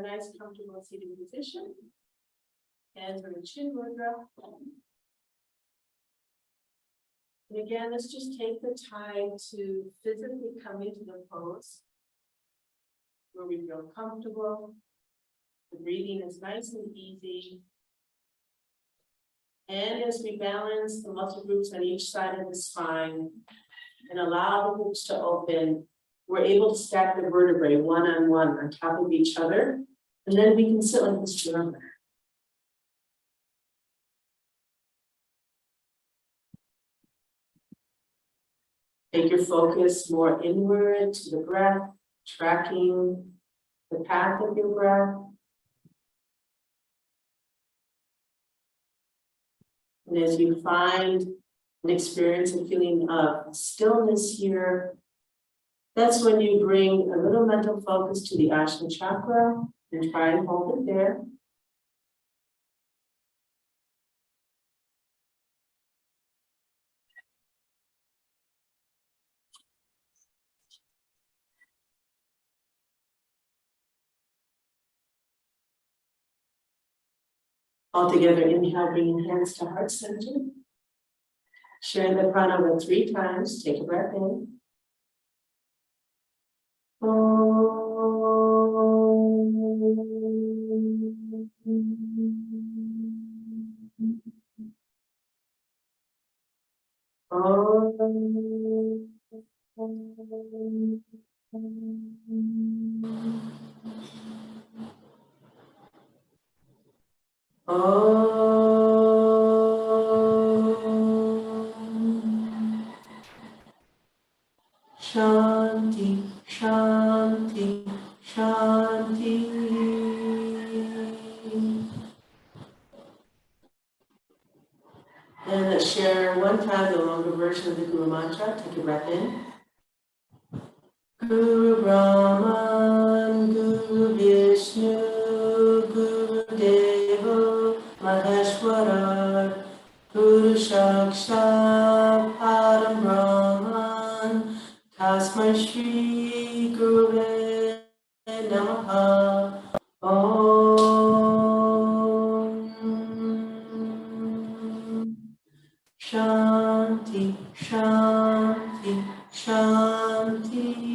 nice comfortable seated position. Hands on the chin mudra. And again, let's just take the time to physically come into the pose where we feel comfortable. The breathing is nice and easy. And as we balance the muscle groups on each side of the spine and allow the hips to open, we're able to stack the vertebrae one on top of each other. And then we can sit like this forever. Take your focus more inward to the breath, tracking the path of your breath. And as you find an experience and feeling of stillness here, that's when you bring a little mental focus to the Ajna chakra and try and hold it there. All together, inhale, bringing hands to heart center. Share the pranava 3 times. Take a breath in. Shanti, Shanti, Shanti. And let's share one time the longer version of the Guru Mantra. Take a breath in. Guru Brahman, Guru Vishnu, Guru Deva, Maheshwara, Guru Sakshat, Param Brahman, Tasmai Shri Gurave Namaha. Shanti, Shanti, Shanti.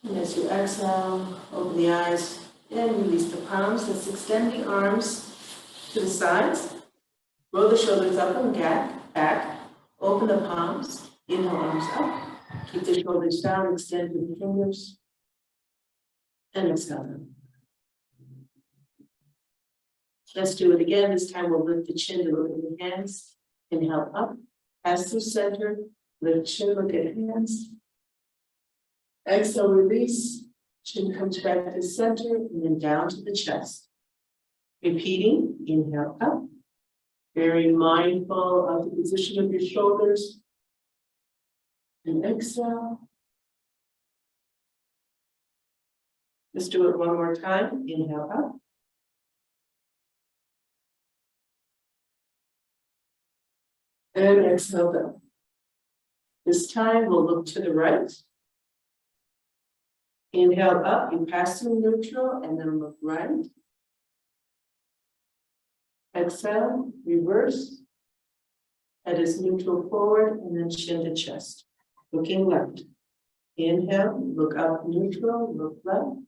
And as you exhale, open the eyes and release the palms. Let's extend the arms to the sides. Roll the shoulders up and back. Open the palms. Inhale, arms up. Keep the shoulders down. Extend with the fingers. And exhale them. Let's do it again. This time we'll lift the chin to look at the hands. Inhale up. Pass through center. Lift chin, look at hands. Exhale, release. Chin comes back to center and then down to the chest. Repeating. Inhale up. Very mindful of the position of your shoulders. And exhale. Let's do it one more time. Inhale up. And exhale down. This time we'll look to the right. Inhale up, you pass through neutral and then look right. Exhale, reverse. Head is neutral forward and then chin to chest. Looking left. Inhale, look up neutral, look left.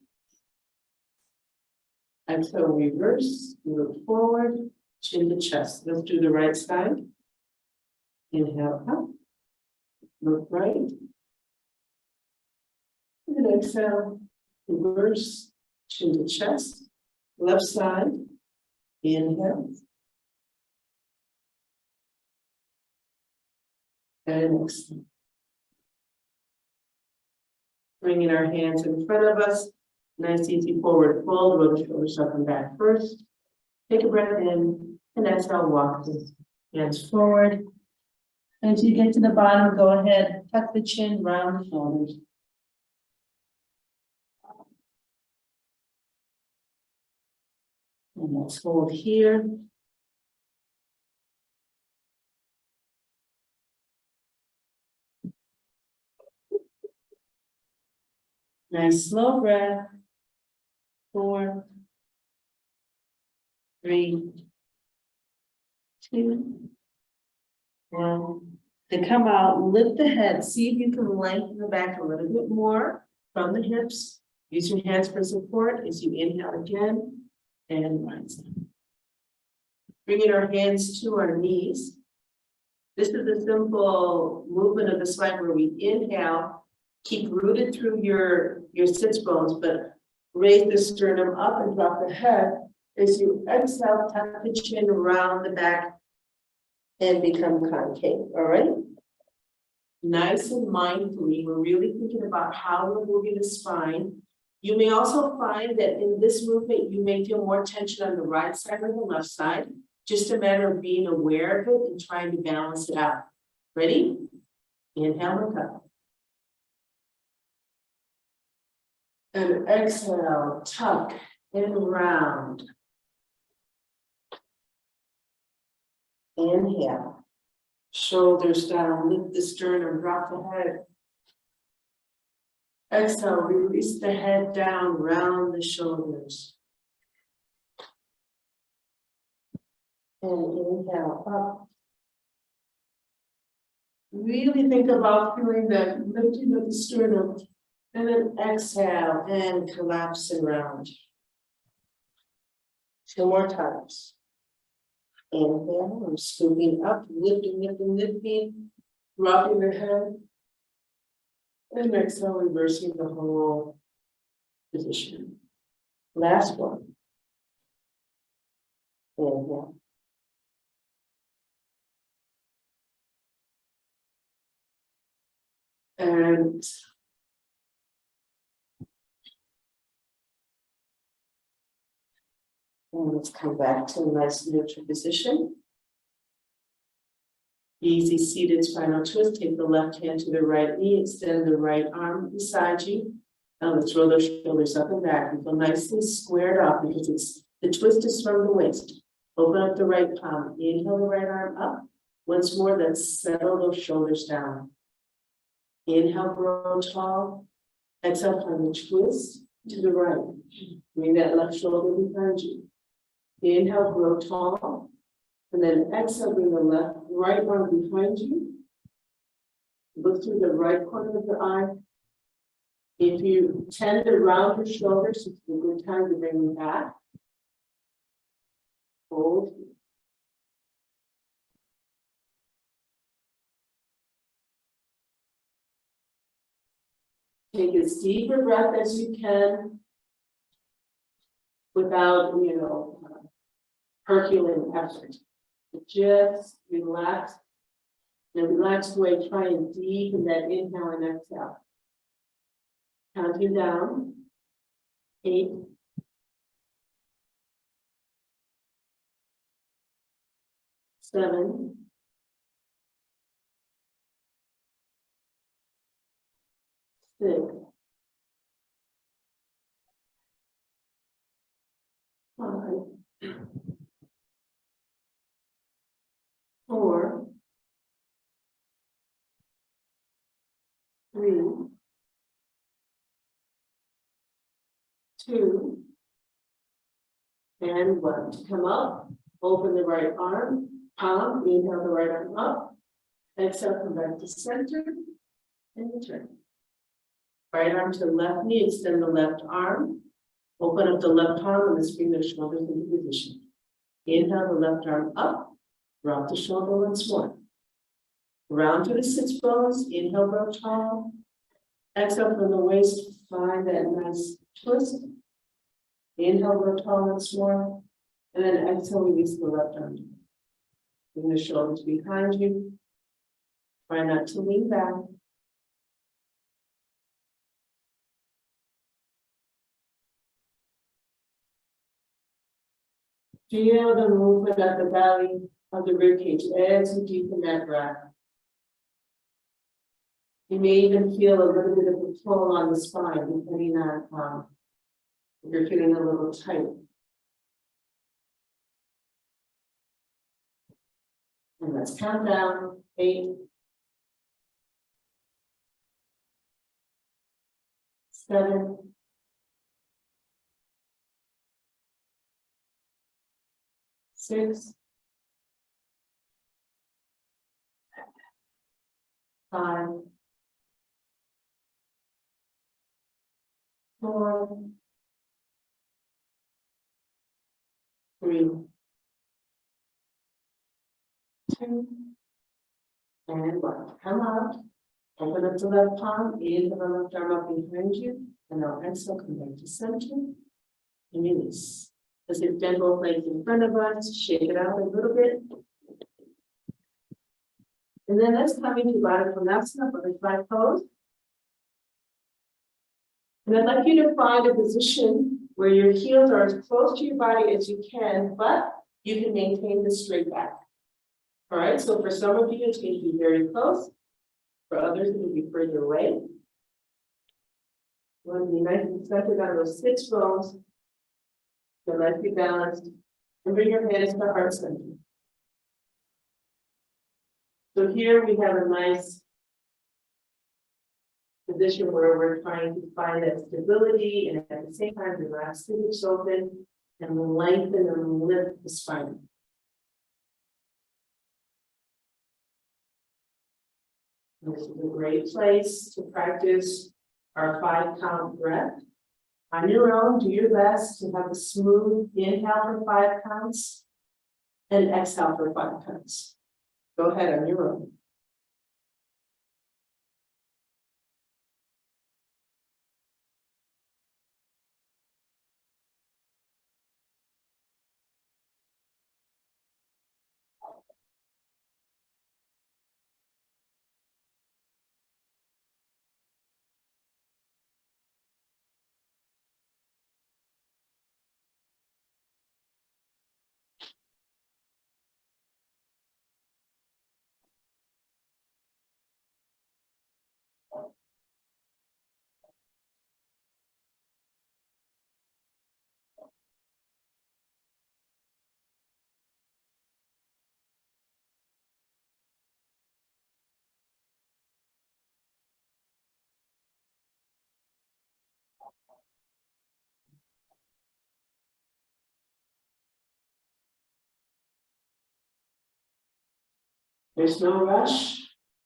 Exhale, reverse, look forward, chin to chest. Let's do the right side. Inhale up, look right. And exhale, reverse, chin to chest. Left side. Inhale. And exhale. Bringing our hands in front of us. Nice, easy forward fold. Roll the shoulders up and back first. Take a breath in and exhale, walk the hands forward. As you get to the bottom, go ahead, tuck the chin, round the shoulders. And let's hold here. Nice slow breath. 4, 3, 2, 1. To come out, lift the head. See if you can lengthen the back a little bit more from the hips. Use your hands for support as you inhale again and rise. Bringing our hands to our knees. This is a simple movement of the spine where we inhale, keep rooted through your sits bones, but raise the sternum up and drop the head. As you exhale, tuck the chin around the back and become concave, all right? Nice and mindfully, we're really thinking about how we're moving the spine. You may also find that in this movement, you may feel more tension on the right side or the left side. Just a matter of being aware of it and trying to balance it out. Ready? Inhale, look up. And exhale, tuck and round. Inhale. Shoulders down, lift the sternum, drop the head. Exhale, release the head down, round the shoulders. And inhale up. Really think about feeling that lifting of the sternum. And then exhale and collapse and round. 2 more times. Inhale, I'm scooping up, lifting, lifting, lifting, dropping the head. And exhale, reversing the whole position. Last one. Inhale. And let's come back to a nice neutral position. Easy seated spinal twist. Take the left hand to the right knee, extend the right arm beside you. Now let's roll those shoulders up and back and feel nicely squared up because the twist is from the waist. Open up the right palm. Inhale the right arm up. Once more, let's settle those shoulders down. Inhale, grow tall. Exhale, find the twist to the right. Bring that left shoulder behind you. Inhale, grow tall. And then exhale, bring the right arm behind you. Look through the right corner of the eye. If you tend to round your shoulders, it's a good time to bring them back. Hold. Take as deep a breath as you can without, Herculean effort. Just relax. In a relaxed way, try and deepen that inhale and exhale. Counting down. 8. 7. 6. 5. 4. 3. 2. And 1. To come up, open the right arm, palm, inhale the right arm up, exhale, come back to center, and return. Right arm to the left knee, extend the left arm, open up the left palm, and let's bring the shoulders into position. Inhale the left arm up, drop the shoulder once more. Round to the sits bones, inhale, grow tall. Exhale from the waist, find that nice twist. Inhale, grow tall once more. And then exhale, release the left arm. Bring the shoulders behind you. Try not to lean back. Feel the movement of the belly of the ribcage as you deepen that breath. You may even feel a little bit of a pull on the spine, depending on if you're feeling a little tight. And let's count down. 8, 7, 6, 5, 4, 3, 2, and 1. Come out. Open up the left palm, inhale the left arm up behind you, and now exhale, come back to center, and release. As if bend both legs in front of us, shake it out a little bit. And then let's come into savaganasana, butterfly pose. And I'd like you to find a position where your heels are as close to your body as you can, but you can maintain the straight back. All right, so for some of you, it's going to be very close. For others, it will be further away. You want to be nice and centered on those 6 bones. So let's be balanced. And bring your hands to heart center. So here we have a nice position where we're trying to find that stability and at the same time relax the hips open and lengthen and lift the spine. This is a great place to practice our 5-count breath. On your own, do your best to have a smooth inhale for 5 counts and exhale for 5 counts. Go ahead on your own. There's no rush.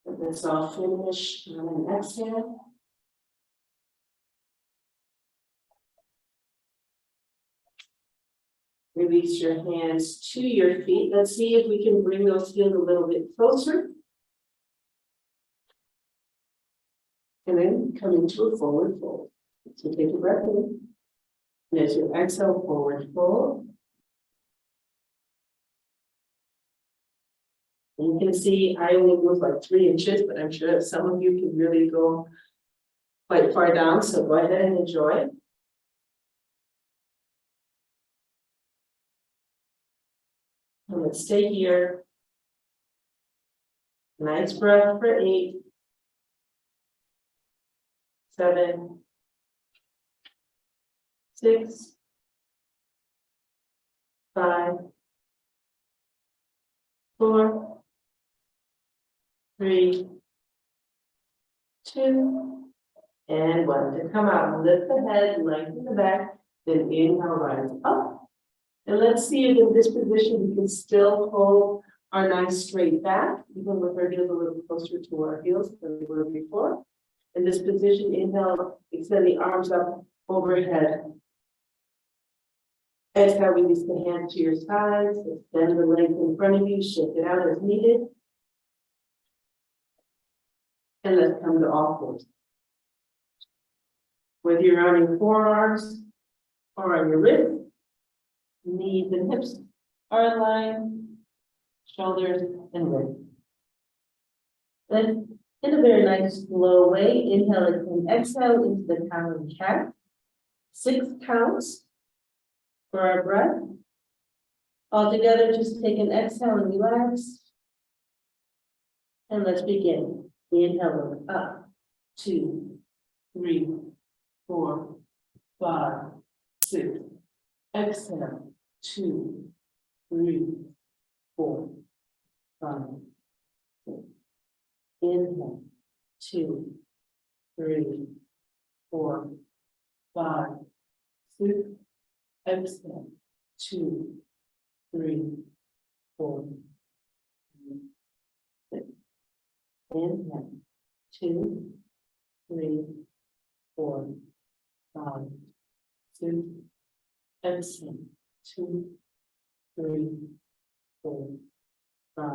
Let's all finish on an exhale. Release your hands to your feet. Let's see if we can bring those heels a little bit closer. And then come into a forward fold. So take a breath in. And as you exhale, forward fold. And you can see I only move like 3 inches, but I'm sure some of you can really go quite far down. So go ahead and enjoy it. And let's stay here. Nice breath for 8, 7, 6, 5, 4, 3, 2, and 1. To come out, lift the head, lengthen the back, then inhale, rise up. And let's see if in this position we can still hold our nice straight back, even with our heels a little closer to our heels than we were before. In this position, inhale, extend the arms up overhead. Exhale, release the hands to your sides, extend the legs in front of you, shift it out as needed. And let's come to all fours. Whether you're on your forearms or on your wrists, knees and hips are aligned, shoulders and wrists. Then, in a very nice slow way, inhale and exhale into the counting cat. 6 counts for our breath. All together, just take an exhale and relax. And let's begin. Inhale up, 2, 3, 4, 5, 6. Exhale, 2, 3, 4, 5, 6. Inhale, 2, 3, 4, 5, 6. Exhale, 2, 3, 4, 6. Inhale, 2, 3, 4, 5, 6. Exhale, 2, 3, 4, 5,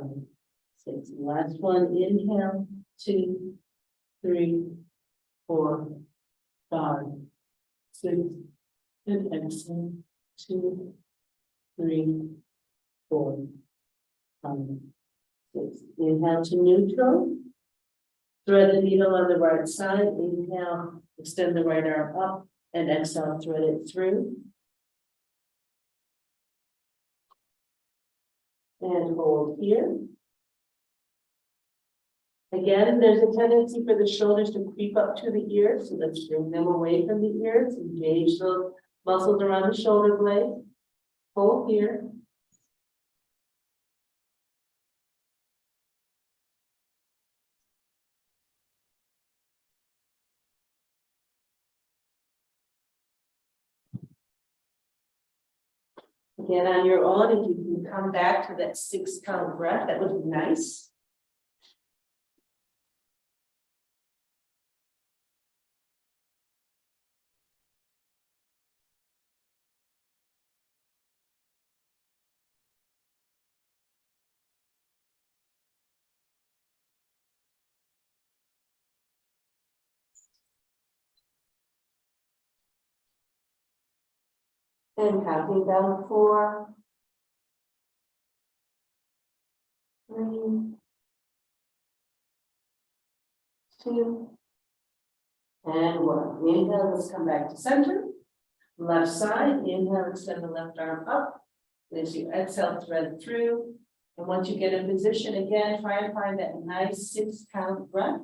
6. Last one, inhale, 2, 3, 4, 5, 6. And exhale, 2, 3, 4, 5, 6. Inhale to neutral. Thread the needle on the right side. Inhale, extend the right arm up, and exhale, thread it through. And hold here. Again, there's a tendency for the shoulders to creep up to the ears, so let's bring them away from the ears. Engage those muscles around the shoulder blade. Hold here. Again, on your own, if you can come back to that 6 count breath, that would be nice. And counting down 4, 3, 2, and 1. Inhale, let's come back to center. Left side, inhale, extend the left arm up. As you exhale, thread through. And once you get in position again, try and find that nice 6 count breath.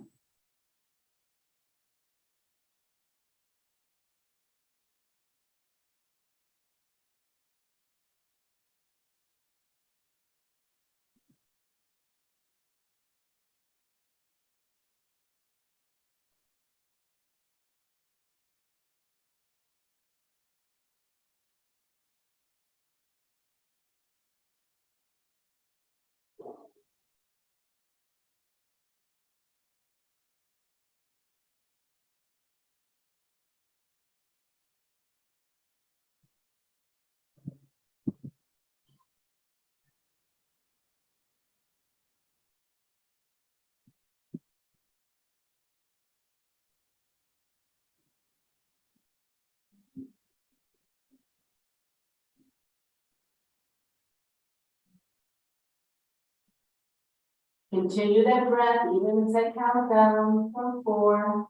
Continue that breath, even as I count down from 4,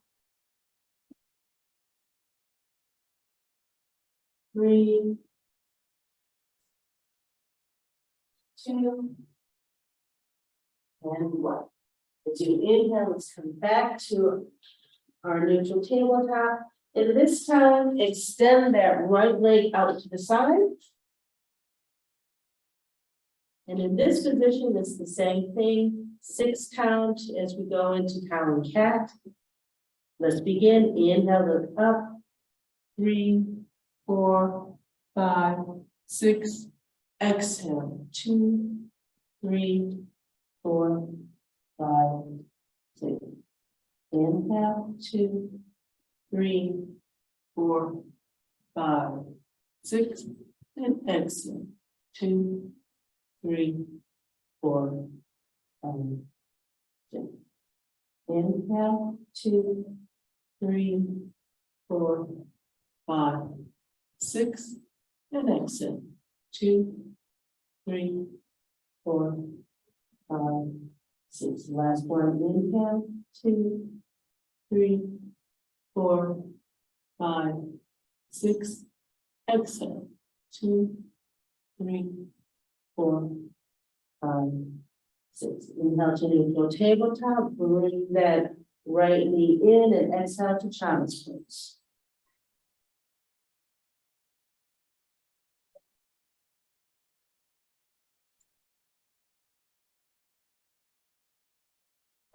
3, 2, and 1. As you inhale, let's come back to our neutral tabletop. And this time, extend that right leg out to the side. And in this position, it's the same thing, 6 count as we go into cow and cat. Let's begin. Inhale, look up. 3, 4, 5, 6. Exhale. 2, 3, 4, 5, 6. Inhale. 2, 3, 4, 5, 6. And exhale. 2, 3, 4, 5, 6. Inhale, 2, 3, 4, 5, 6, and exhale. 2, 3, 4, 5, 6. Last one. Inhale, 2, 3, 4, 5, 6. Exhale. 2, 3, 4, 5, 6. Inhale to neutral tabletop. Bring that right knee in and exhale to child's pose.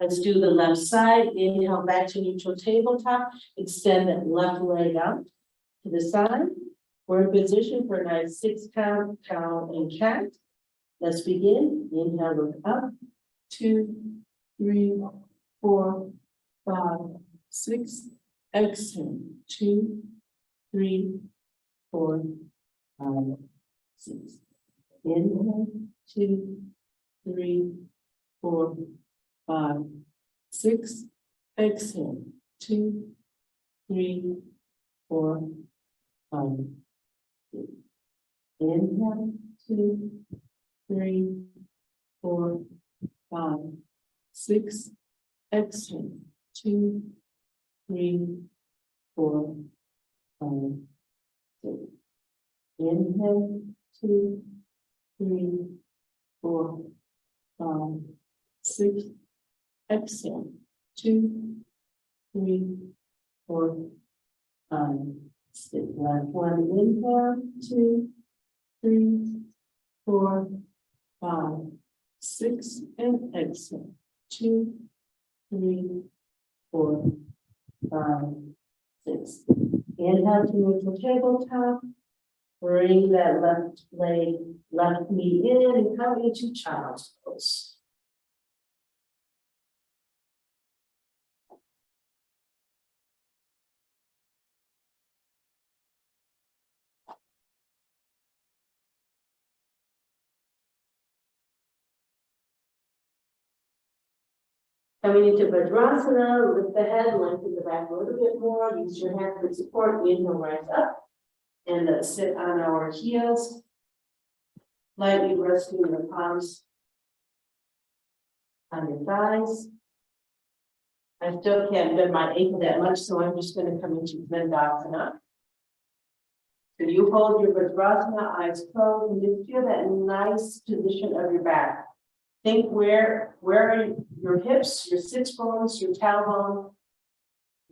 Let's do the left side. Inhale back to neutral tabletop. Extend that left leg out to the side. We're in position for a nice 6 count, cow and cat. Let's begin. Inhale, look up. 2, 3, 4, 5, 6. Exhale. 2, 3, 4, 5, 6. Inhale. 2, 3, 4, 5, 6. Exhale. 2, 3, 4, 5. 6. Inhale. 2, 3, 4, 5, 6. Exhale. 2, 3, 4, 5, 6. Inhale. 2, 3, 4, 5, 6. Exhale. 2, 3, 4, 5, 6. Last one. Inhale. 2, 3, 4, 5, 6. And exhale. 2, 3, 4, 5, 6. Inhale to neutral tabletop. Bring that left leg, left knee in and come into child's pose. Coming into Vajrasana, lift the head, lengthen the back a little bit more, use your hands for support, inhale, rise up. And let's sit on our heels. Lightly resting the palms on your thighs. I still can't bend my ankle that much, so I'm just going to come into Dandasana. So you hold your Vajrasana, eyes closed, and you feel that nice position of your back. Think where are your hips, your sits bones, your tailbone.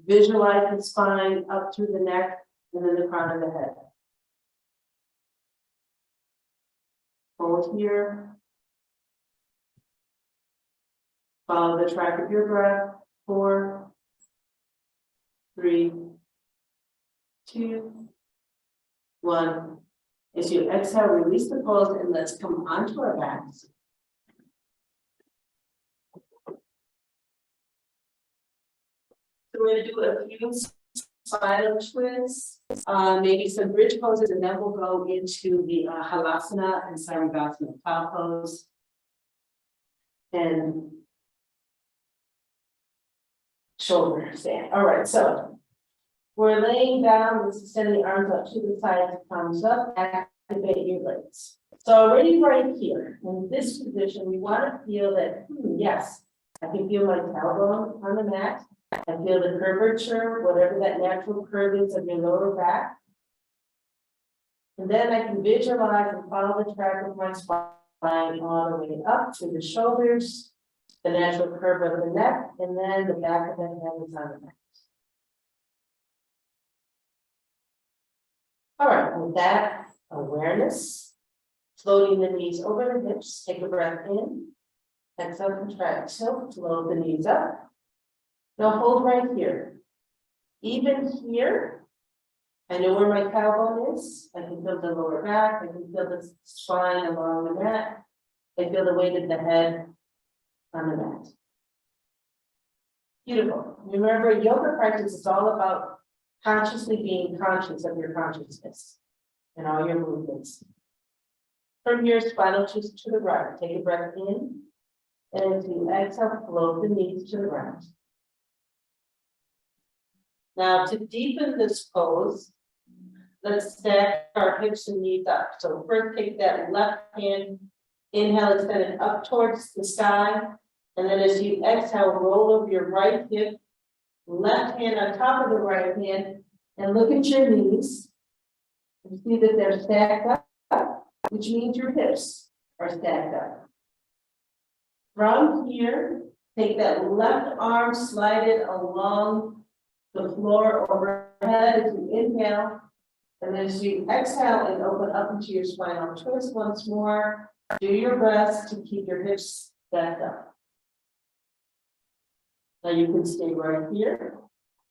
Visualize the spine up through the neck and then the crown of the head. Hold here. Follow the track of your breath. 4, 3, 2, 1. As you exhale, release the pose and let's come onto our backs. So we're going to do a few spinal twists, maybe some bridge poses, and then we'll go into the halasana and savaganasana plow pose. And shoulder stand. All right, so we're laying down, let's extend the arms up to the sides, palms up, activate your legs. So already right here, in this position, we want to feel that, yes, I can feel my tailbone on the mat. I feel the curvature, whatever that natural curve is of your lower back. And then I can visualize and follow the track of my spine all the way up to the shoulders, the natural curve of the neck, and then the back of the head is on the mat. All right, with that awareness, floating the knees over the hips, take a breath in, exhale, contract, tilt, float the knees up. Now hold right here. Even here, I know where my tailbone is. I can feel the lower back. I can feel the spine along the mat. I feel the weight of the head on the mat. Beautiful. Remember, yoga practice is all about consciously being conscious of your consciousness and all your movements. From here, spinal twist to the right. Take a breath in. And as you exhale, float the knees to the right. Now, to deepen this pose, let's stack our hips and knees up. So first take that left hand, inhale, extend it up towards the sky. And then as you exhale, roll over your right hip, left hand on top of the right hand, and look at your knees. You see that they're stacked up, which means your hips are stacked up. From here, take that left arm, slide it along the floor overhead as you inhale, and then as you exhale and open up into your spinal twist once more, do your best to keep your hips stacked up. Now you can stay right here,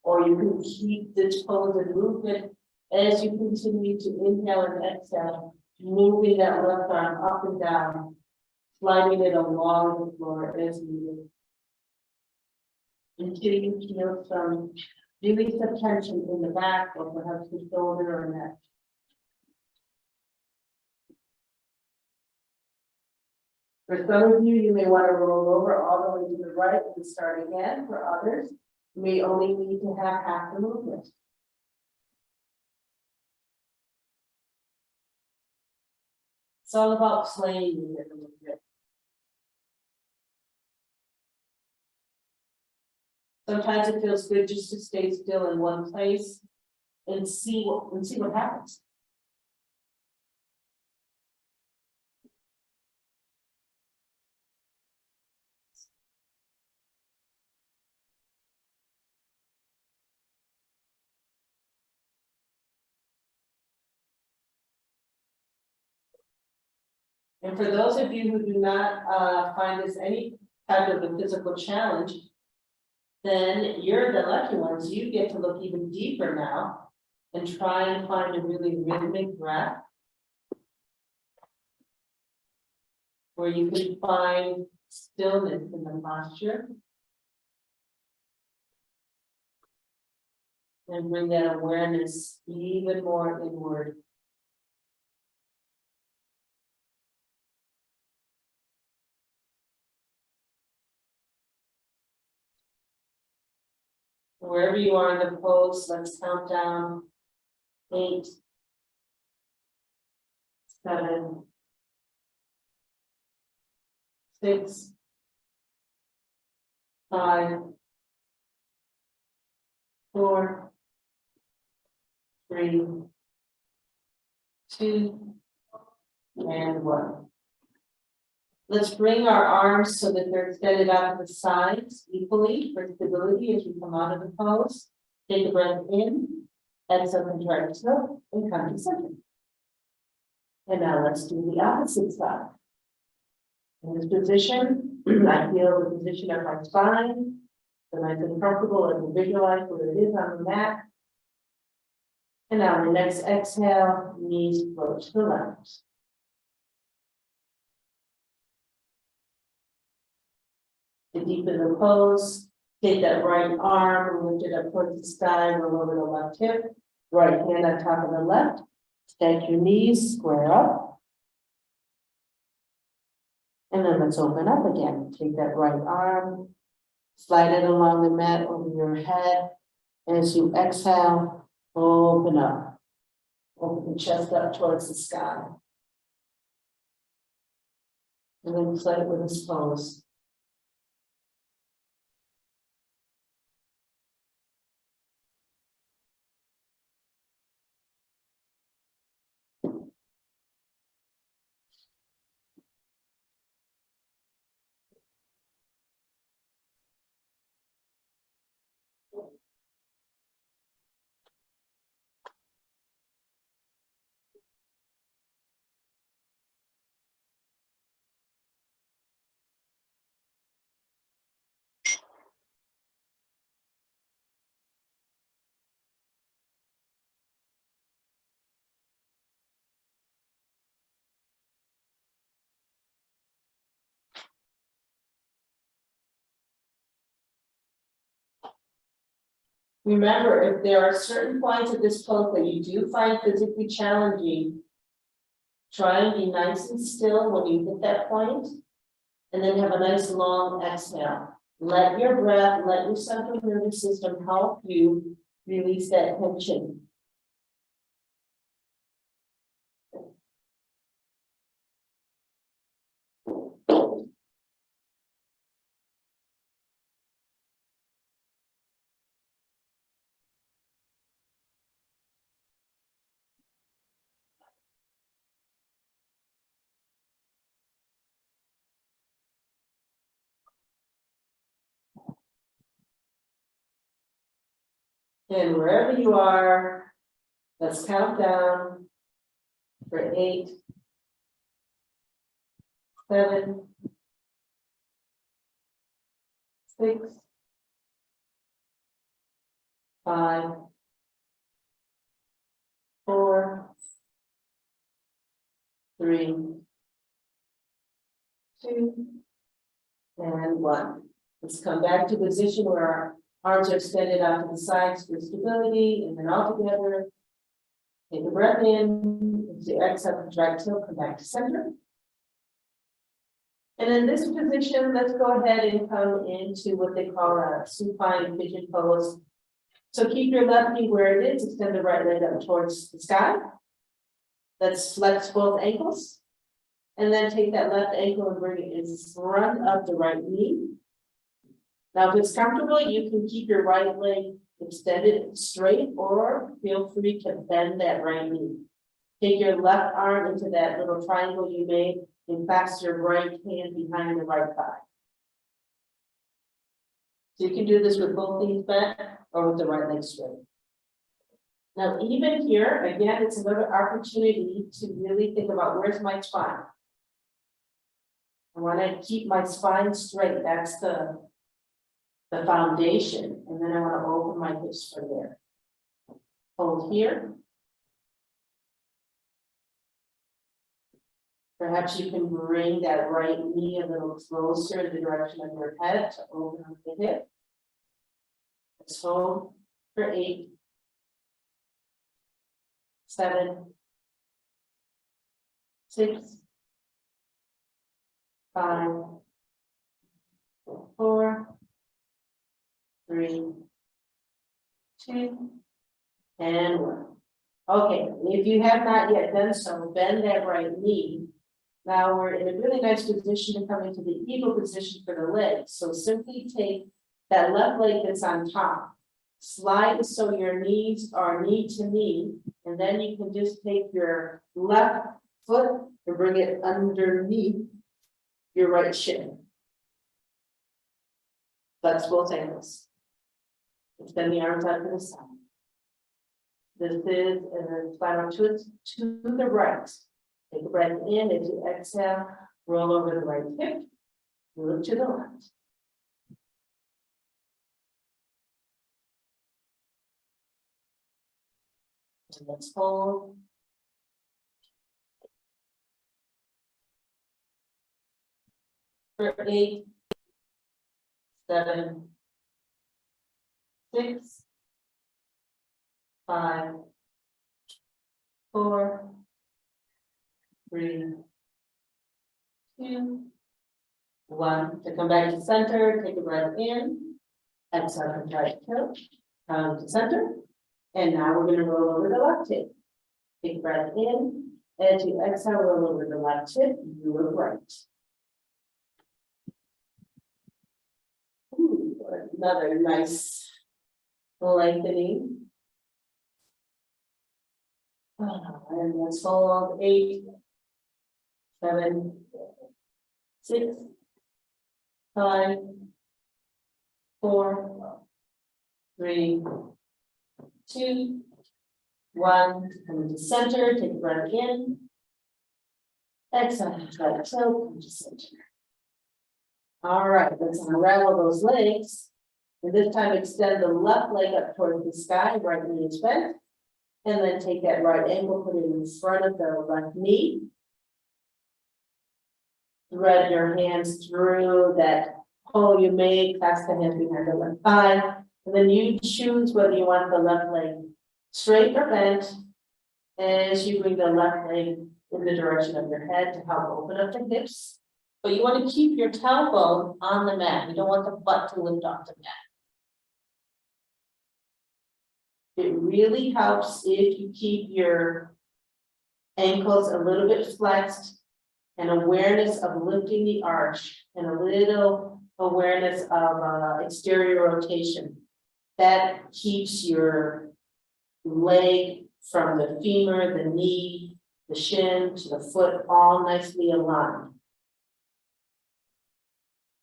or you can keep this pose and movement as you continue to inhale and exhale, moving that left arm up and down, sliding it along the floor as needed. Until you feel some release of tension in the back or perhaps the shoulder or neck. For some of you, you may want to roll over all the way to the right and start again. For others, you may only need to have half the movement. It's all about playing with it a little bit. Sometimes it feels good just to stay still in one place and see what happens. And for those of you who do not find this any type of a physical challenge, then you're the lucky ones. You get to look even deeper now and try and find a really rhythmic breath where you can find stillness in the posture and bring that awareness even more inward. Wherever you are in the pose, let's count down 8, 7, 6, 5, 4, 3, 2, and 1. Let's bring our arms so that they're extended out to the sides equally for stability as we come out of the pose. Take a breath in, exhale, contract toe, and come to center. And now let's do the opposite side. In this position, I feel the position of my spine, so nice and comfortable and visualize where it is on the mat. And now the next exhale, knees float to the left. To deepen the pose, take that right arm, lift it up towards the sky, roll over the left hip, right hand on top of the left, stack your knees, square up. And then let's open up again. Take that right arm, slide it along the mat over your head. As you exhale, open up. Open the chest up towards the sky. And then play it with this pose. Remember, if there are certain points of this pose that you do find physically challenging, try and be nice and still when you hit that point, and then have a nice long exhale. Let your breath, let your central nervous system help you release that tension. And wherever you are, let's count down for 8, 7, 6, 5, 4, 3, 2, and 1. Let's come back to position where our arms are extended out to the sides for stability, and then all together. Take a breath in, as you exhale, contract tilt, come back to center. And in this position, let's go ahead and come into what they call a supine pigeon pose. So keep your left knee where it is, extend the right leg up towards the sky. Let's flex both ankles. And then take that left ankle and bring it in front of the right knee. Now, if it's comfortable, you can keep your right leg extended straight, or feel free to bend that right knee. Take your left arm into that little triangle you made and clasp your right hand behind the right thigh. So you can do this with both knees bent or with the right leg straight. Now, even here, again, it's another opportunity to really think about where's my spine. I want to keep my spine straight. That's the foundation. And then I want to open my hips from there. Hold here. Perhaps you can bring that right knee a little closer in the direction of your head to open up the hip. Let's hold for 8, 7, 6, 5, 4, 3, 2, and 1. Okay, if you have not yet done so, bend that right knee. Now we're in a really nice position to come into the eagle position for the legs. So simply take that left leg that's on top, slide it so your knees are knee to knee, and then you can just take your left foot and bring it underneath your right shin. Flex both ankles. Extend the arms out to the side. This is a spinal twist to the right. Take a breath in as you exhale, roll over the right hip, move to the left. And let's hold. For 8, 7, 6, 5, 4, 3, 2, 1. To come back to center, take a breath in, exhale, contract tilt, come to center, and now we're going to roll over the left hip. Take a breath in, as you exhale, roll over the left hip, you look right. Ooh, another nice lengthening. And let's hold 8, 7, 6, 5, 4, 3, 2, 1. Come to center, take a breath in. Exhale, try to come to center. All right, let's unravel those legs. And this time extend the left leg up towards the sky, right knee is bent. And then take that right ankle, put it in front of the left knee. Thread your hands through that hole you made, clasp the hands behind the left thigh. And then you choose whether you want the left leg straight or bent as you bring the left leg in the direction of your head to help open up the hips. But you want to keep your tailbone on the mat. You don't want the butt to lift off the mat. It really helps if you keep your ankles a little bit flexed and awareness of lifting the arch and a little awareness of exterior rotation. That keeps your leg from the femur, the knee, the shin to the foot all nicely aligned.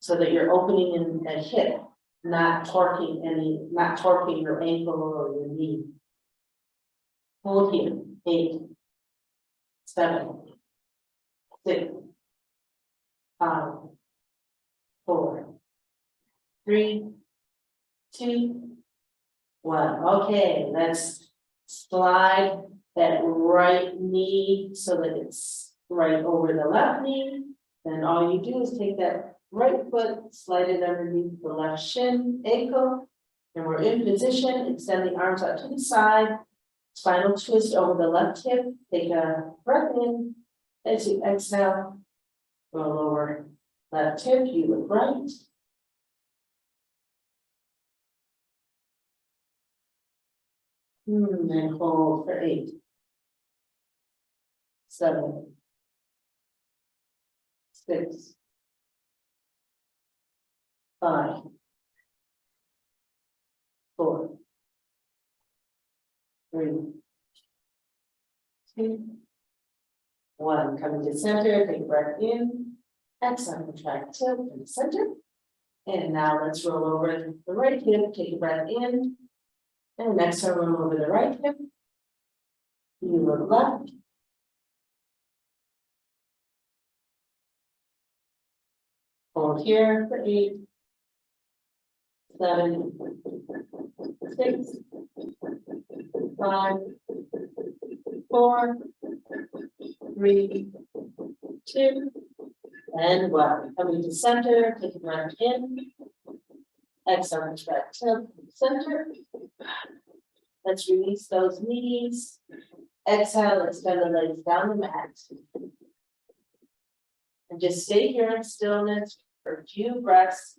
So that you're opening in that hip, not torquing your ankle or your knee. Hold here. 8, 7, 6, 5, 4, 3, 2, One. Okay, let's slide that right knee so that it's right over the left knee. Then all you do is take that right foot, slide it underneath the left shin, ankle. And we're in position, extend the arms out to the side. Spinal twist over the left hip, take a breath in. As you exhale, roll over left hip, you look right. And hold for 8, 7, 6, 5, 4, 3, 2, 1. Coming to center, take a breath in. Exhale, contract tilt in the center. And now let's roll over the right hip, take a breath in. And next time roll over the right hip. You look left. Hold here for 8, 7, 6, 5, 4, 3, 2, and 1. Coming to center, take a breath in. Exhale, contract tilt center. Let's release those knees. Exhale, let's bend the legs down the mat. And just stay here in stillness for a few breaths.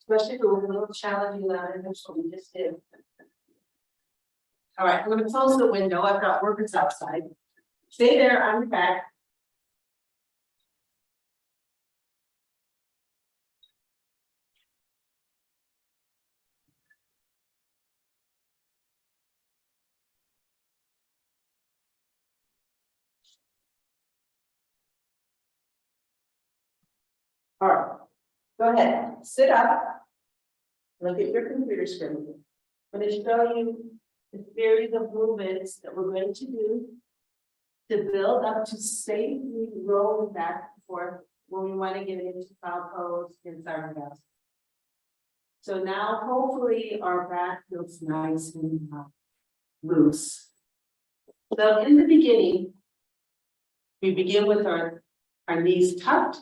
Especially if it was a little challenging than what we just did. All right, I'm going to close the window. I've got workers outside. Stay there on your back. All right, go ahead, sit up. Look at your computer screen. I'm going to show you the series of movements that we're going to do to build up to safely rolling back and forth when we want to get into plow pose and savaganasana. So now hopefully our back feels nice and loose. So in the beginning, we begin with our knees tucked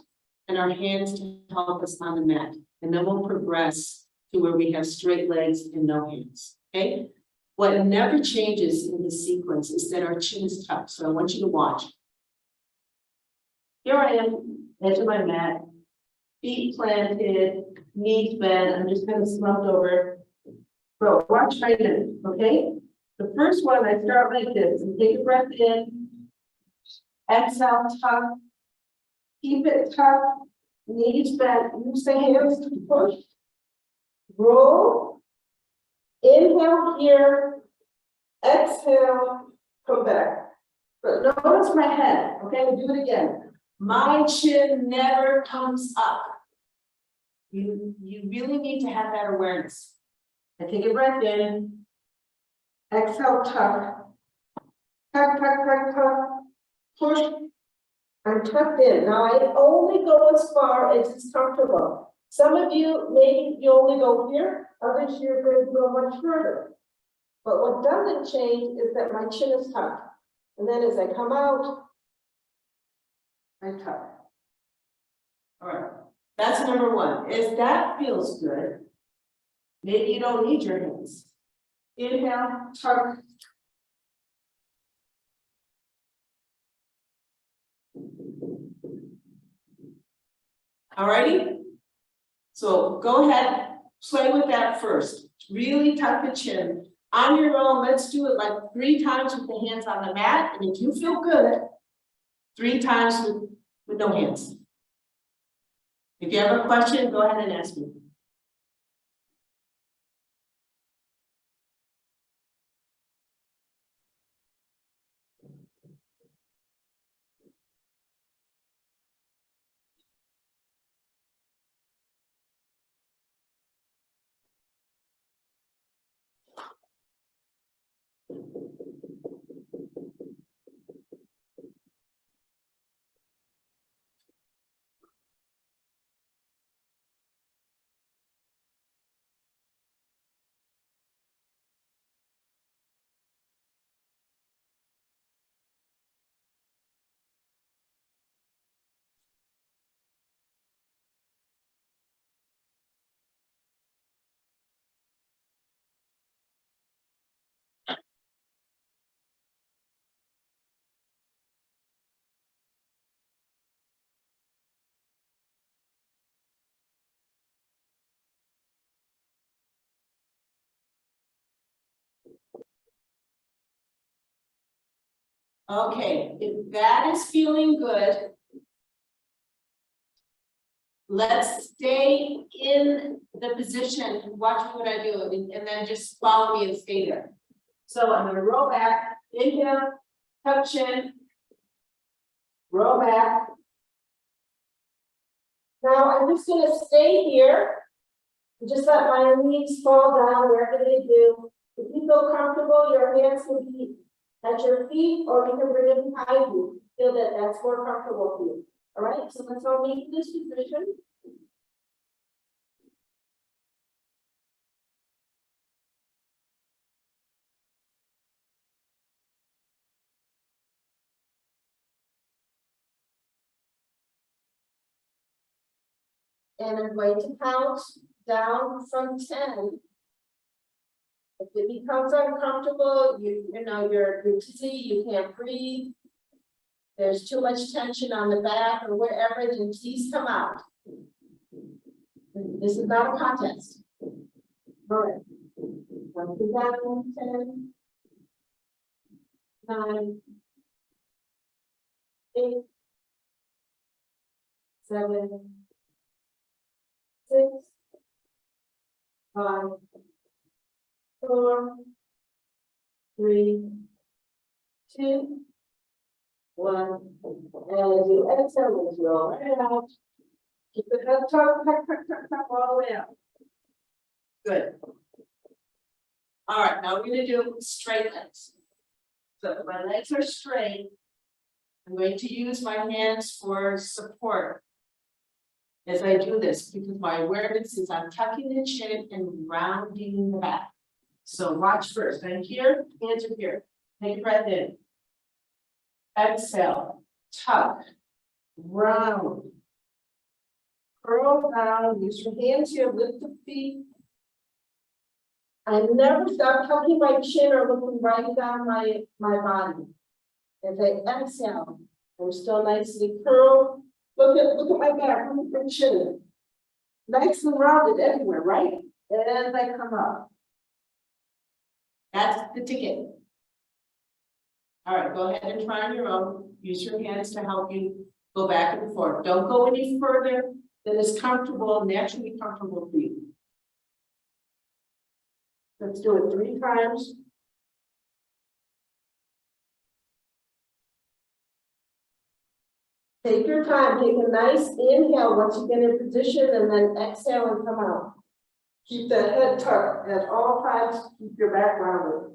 and our hands to help us on the mat. And then we'll progress to where we have straight legs and no hands, okay? What never changes in the sequence is that our chin is tucked. So I want you to watch. Here I am, edge of my mat, feet planted, knees bent. I'm just kind of slumped over. But watch right in, okay? The first one, I start like this and take a breath in. Exhale, tuck. Keep it tucked, knees bent. Use the hands to push. Roll. Inhale here. Exhale, come back. But notice my head, okay? We'll do it again. My chin never comes up. You really need to have that awareness. I take a breath in. Exhale, tuck. Tuck, tuck, tuck, tuck. Push. I'm tucked in. Now I only go as far as is comfortable. Some of you, maybe you only go here. Others, you're going to go much further. But what doesn't change is that my chin is tucked. And then as I come out, I tuck. All right. That's number one. If that feels good, maybe you don't need your hands. Inhale, tuck. All righty. So go ahead, play with that first. Really tuck the chin. On your own, let's do it like 3 times with the hands on the mat. And if you feel good, 3 times with no hands. If you have a question, go ahead and ask me. Okay, if that is feeling good, let's stay in the position, watch what I do, and then just follow me and stay there. So I'm gonna roll back, inhale, tuck chin, roll back. Now I'm just gonna stay here, and just let my knees fall down wherever they do. If you feel comfortable, your hands can be at your feet, or you can bring it behind you. Feel that that's more comfortable for you. All right, so let's all meet in this position. And I'm going to count down from 10. If it becomes uncomfortable, you know, you're dizzy, you can't breathe, there's too much tension on the back or wherever, then please come out. This is not a contest. All right. 10, 9, 8, 7, 6, 5, 4, 3, 2, 1. And you exhale as you roll right out. Keep the head tucked, all the way out. Good. All right, now we're going to do straight legs. So if my legs are straight, I'm going to use my hands for support as I do this, because my awareness is I'm tucking the chin and rounding the back. So watch first. I'm here, hands are here. Take a breath in. Exhale, tuck, round. Curl down, use your hands here, lift the feet. I never stop tucking my chin or looking right down my body. As I exhale, I'm still nicely curled. Look at my back, look at my chin. Nice and rounded everywhere, right? And I come up. That's the ticket. All right, go ahead and try on your own. Use your hands to help you go back and forth. Don't go any further than is comfortable, naturally comfortable for you. Let's do it 3 times. Take your time, take a nice inhale once you get in position, and then exhale and come out. Keep the head tucked at all times, keep your back rounded.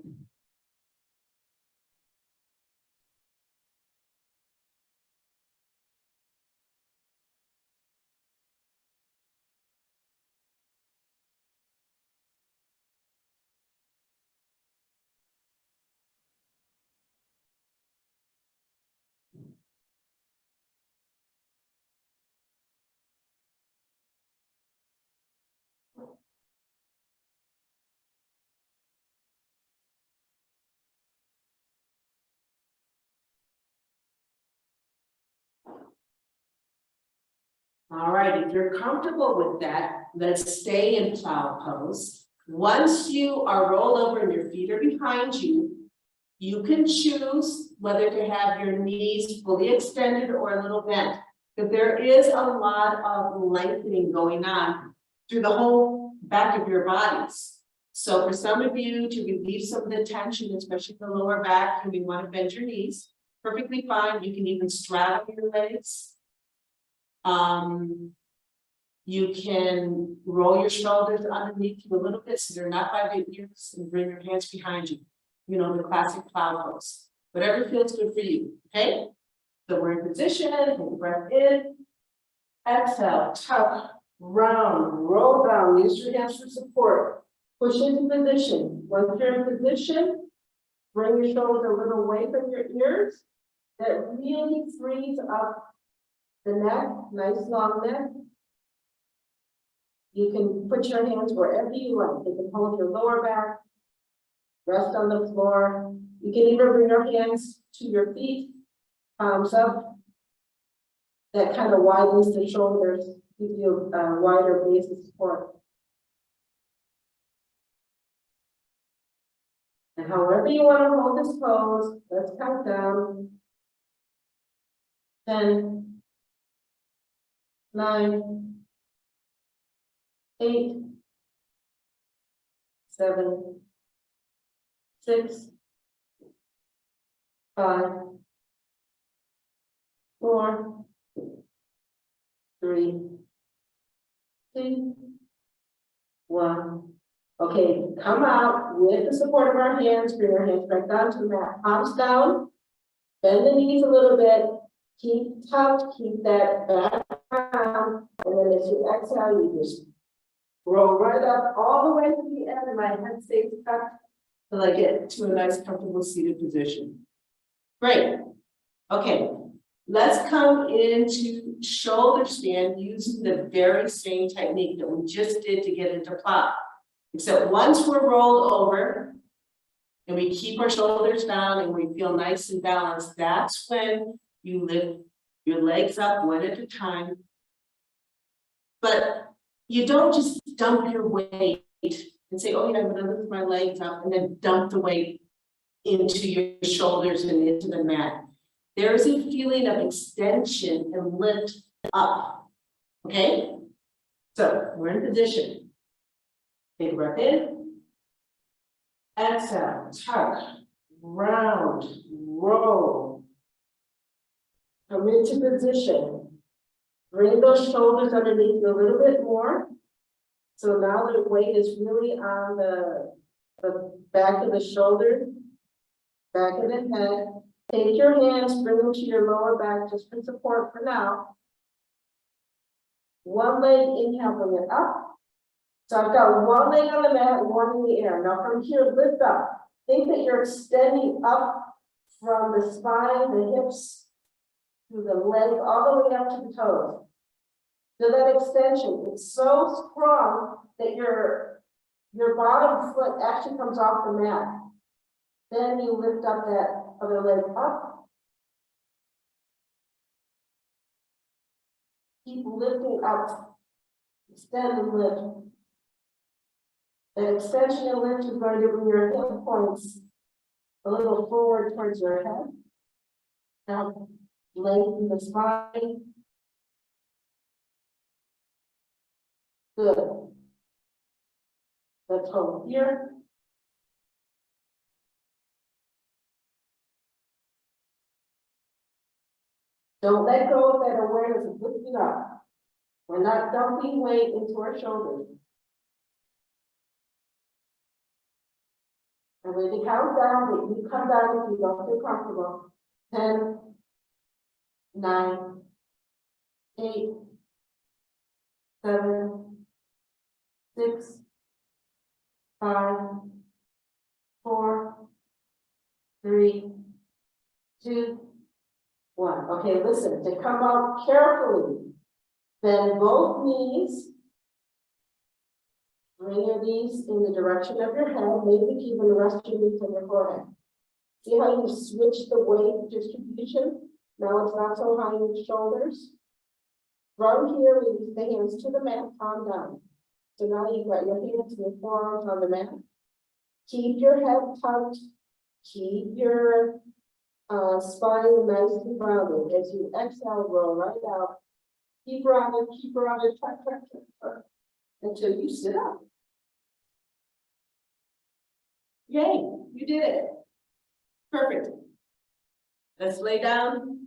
All right, if you're comfortable with that, let's stay in plow pose. Once you are rolled over and your feet are behind you, you can choose whether to have your knees fully extended or a little bent. But there is a lot of lengthening going on through the whole back of your bodies. So for some of you to relieve some of the tension, especially the lower back, you may want to bend your knees. Perfectly fine. You can even straddle your legs. You can roll your shoulders underneath you a little bit so they're not by the ears, and bring your hands behind you. You know, the classic plow pose. Whatever feels good for you, okay? So we're in position, take a breath in, exhale, tuck, round, roll down, use your hands for support. Push into position. Once you're in position, bring your shoulders a little away from your ears. That really frees up the neck, nice long neck. You can put your hands wherever you like. You can hold your lower back, rest on the floor. You can even bring your hands to your feet, palms up. That kind of widens the shoulders, gives you a wider base of support. And however you want to hold this pose, let's count down. 10, 9, 8, 7, 6, 5, 4, 3, 2, 1. Okay, come out with the support of our hands, bring our hands back down to the mat, palms down, bend the knees a little bit, keep tucked, keep that back down, and then as you exhale, you just roll right up all the way to the end, and my head stays tucked till I get to a nice comfortable seated position. Great. Okay, let's come into shoulder stand using the very same technique that we just did to get into plow. Except once we're rolled over and we keep our shoulders down and we feel nice and balanced, that's when you lift your legs up one at a time. But you don't just dump your weight and say, oh yeah, I'm gonna lift my legs up and then dump the weight into your shoulders and into the mat. There is a feeling of extension and lift up, okay? So we're in position. Big breath in. Exhale, tuck, round, roll. Come into position. Bring those shoulders underneath you a little bit more. So now the weight is really on the back of the shoulder, back of the head. Take your hands, bring them to your lower back just for support for now. One leg, inhale, bring it up. So I've got one leg on the mat, one in the air. Now from here, lift up. Think that you're extending up from the spine, the hips, to the legs, all the way up to the toes. So that extension, it's so strong that your bottom foot actually comes off the mat. Then you lift up that other leg up. Keep lifting up. Extend and lift. That extension and lift is going to bring your hip points a little forward towards your head. Now, lengthen the spine. Good. Let's hold here. Don't let go of that awareness of lifting up. We're not dumping weight into our shoulders. And when you count down, you come down if you don't feel comfortable. 10, 9, 8, 7, 6, 5, 4, 3, 2, 1. Okay, listen, to come out carefully. Bend both knees. Bring your knees in the direction of your head, maybe even rest your knees on your forehead. See how you switch the weight distribution? Now it's not so high in the shoulders. From here, release the hands to the mat, palm down. So now you've got your hands and your forearms on the mat. Keep your head tucked. Keep your spine nice and rounded. As you exhale, roll right out. Keep rounded, tuck, tuck, tuck, tuck, until you sit up. Yay, you did it. Perfect. Let's lay down.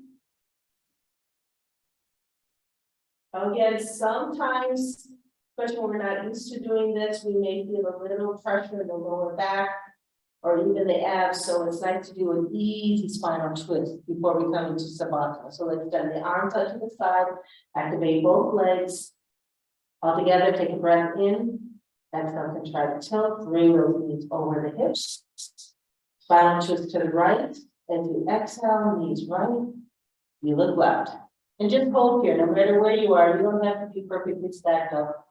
Again, sometimes, especially when we're not used to doing this, we may feel a little pressure in the lower back or even the abs. So it's nice to do an easy spinal twist before we come into Savasana. So let's bend the arms out to the side, activate both legs. All together, take a breath in. Exhale, contract tilt, bring those knees over the hips. Spinal twist to the right. As you exhale, knees right. You look left. And just hold here, no matter where you are, you don't have to be perfectly stacked up.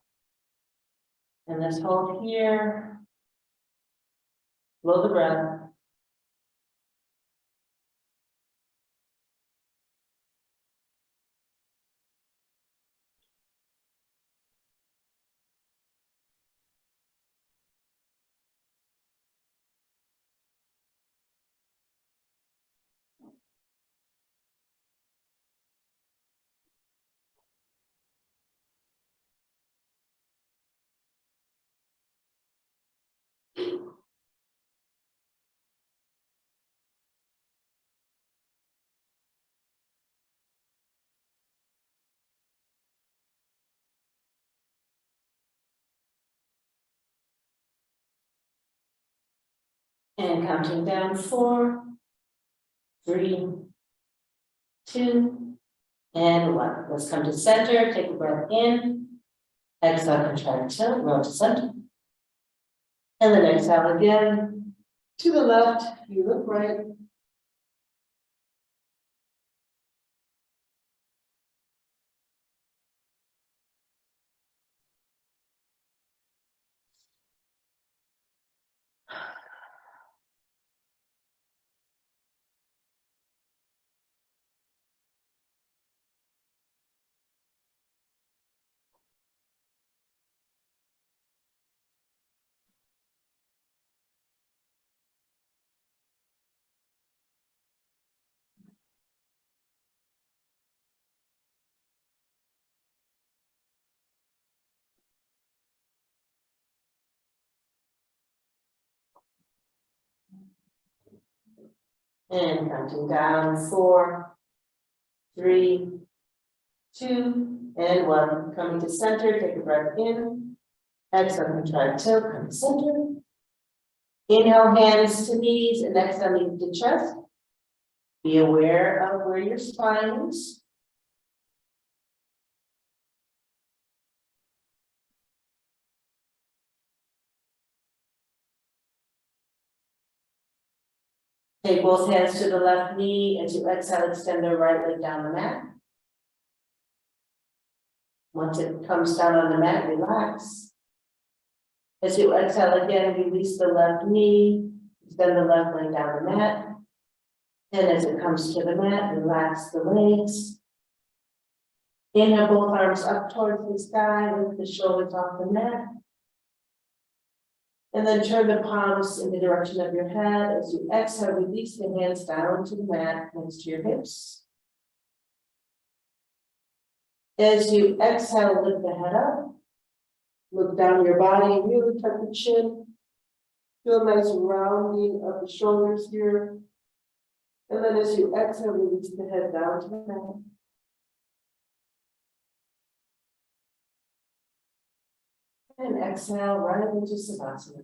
And let's hold here. Blow the breath. And counting down 4, 3, 2, and 1. Let's come to center, take a breath in. Exhale, contract tilt, roll to center. And then exhale again. To the left, you look right. And counting down 4, 3, 2, and 1. Coming to center, take a breath in. Exhale, contract tilt, come to center. Inhale, hands to knees, and exhale, knees to chest. Be aware of where your spine is. Take both hands to the left knee. As you exhale, extend the right leg down the mat. Once it comes down on the mat, relax. As you exhale again, release the left knee, extend the left leg down the mat. And as it comes to the mat, relax the legs. Inhale, both arms up towards the sky, lift the shoulders off the mat. And then turn the palms in the direction of your head. As you exhale, release the hands down to the mat next to your hips. As you exhale, lift the head up. Look down your body, really tuck the chin. Feel a nice rounding of the shoulders here. And then as you exhale, release the head down to the mat. And exhale right into savasana.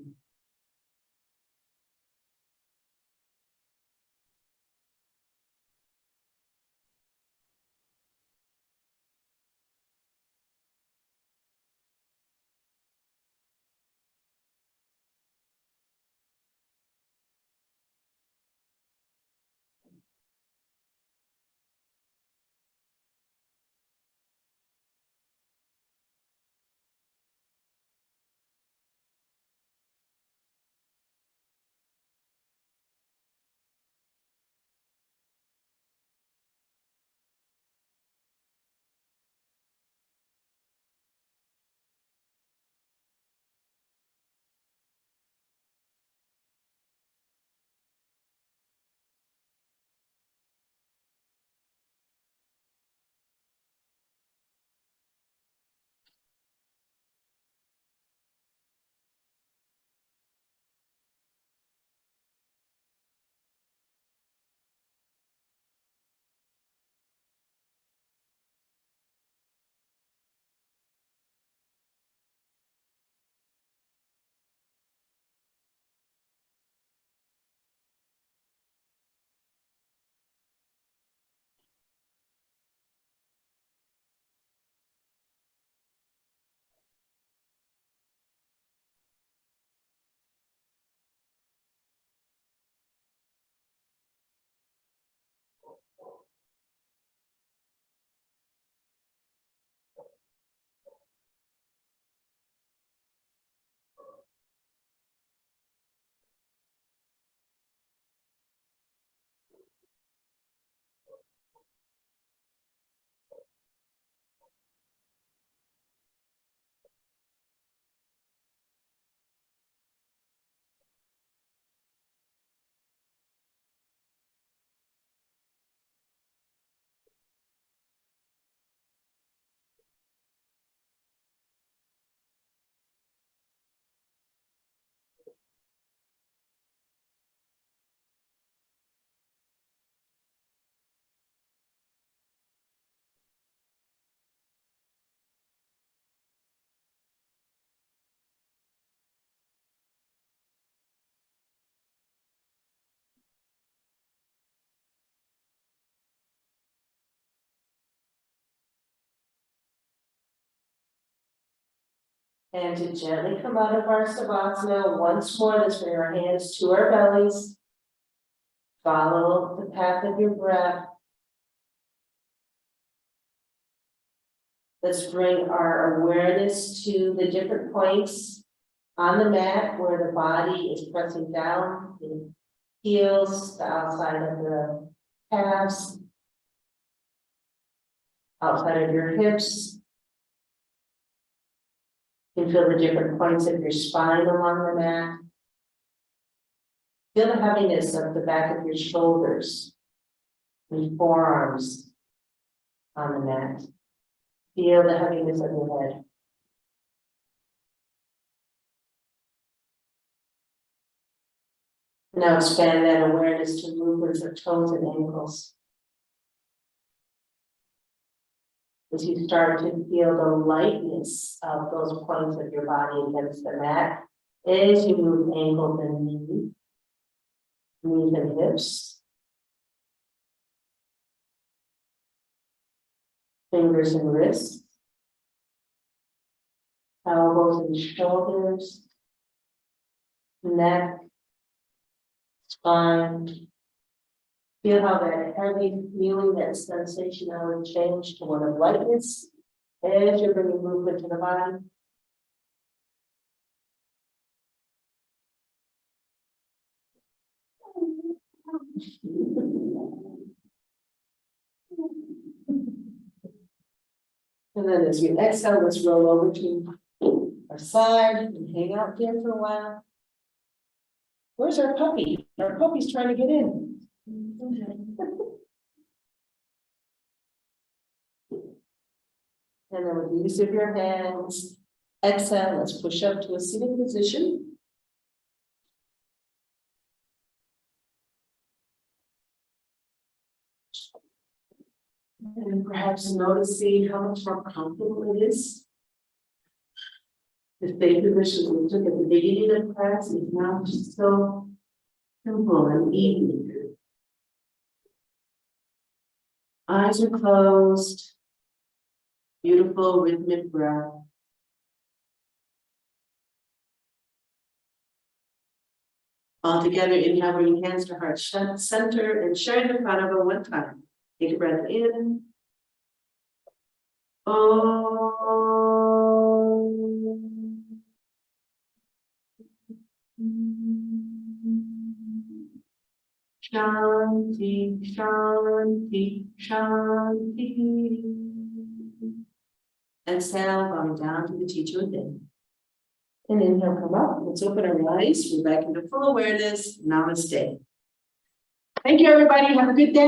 And to gently come out of our savasana once more, let's bring our hands to our bellies. Follow the path of your breath. Let's bring our awareness to the different points on the mat where the body is pressing down, the heels, the outside of the calves, outside of your hips. You can feel the different points of your spine along the mat. Feel the heaviness of the back of your shoulders and forearms on the mat. Feel the heaviness of your head. Now expand that awareness to movements of toes and ankles. As you start to feel the lightness of those points of your body against the mat, as you move ankles and knees and hips, fingers and wrists, elbows and shoulders, neck, spine. Feel how that heavy feeling, that sensation will change to one of lightness as you're bringing movement to the body. And then as you exhale, let's roll over to our side and hang out here for a while. Where's our puppy? Our puppy's trying to get in. And then with the use of your hands, exhale, let's push up to a sitting position. And perhaps noticing how much more comfortable it is. The same position we took at the beginning of class is now just so simple and easy. Eyes are closed. Beautiful rhythmic breath. All together, inhale, bring hands to heart center and share the pranava one time. Take a breath in. Shanti, Shanti, Shanti. Exhale, going down to the teacher within. And inhale, come up. Let's open our eyes. We're back into full awareness. Namaste. Thank you, everybody. Have a good day.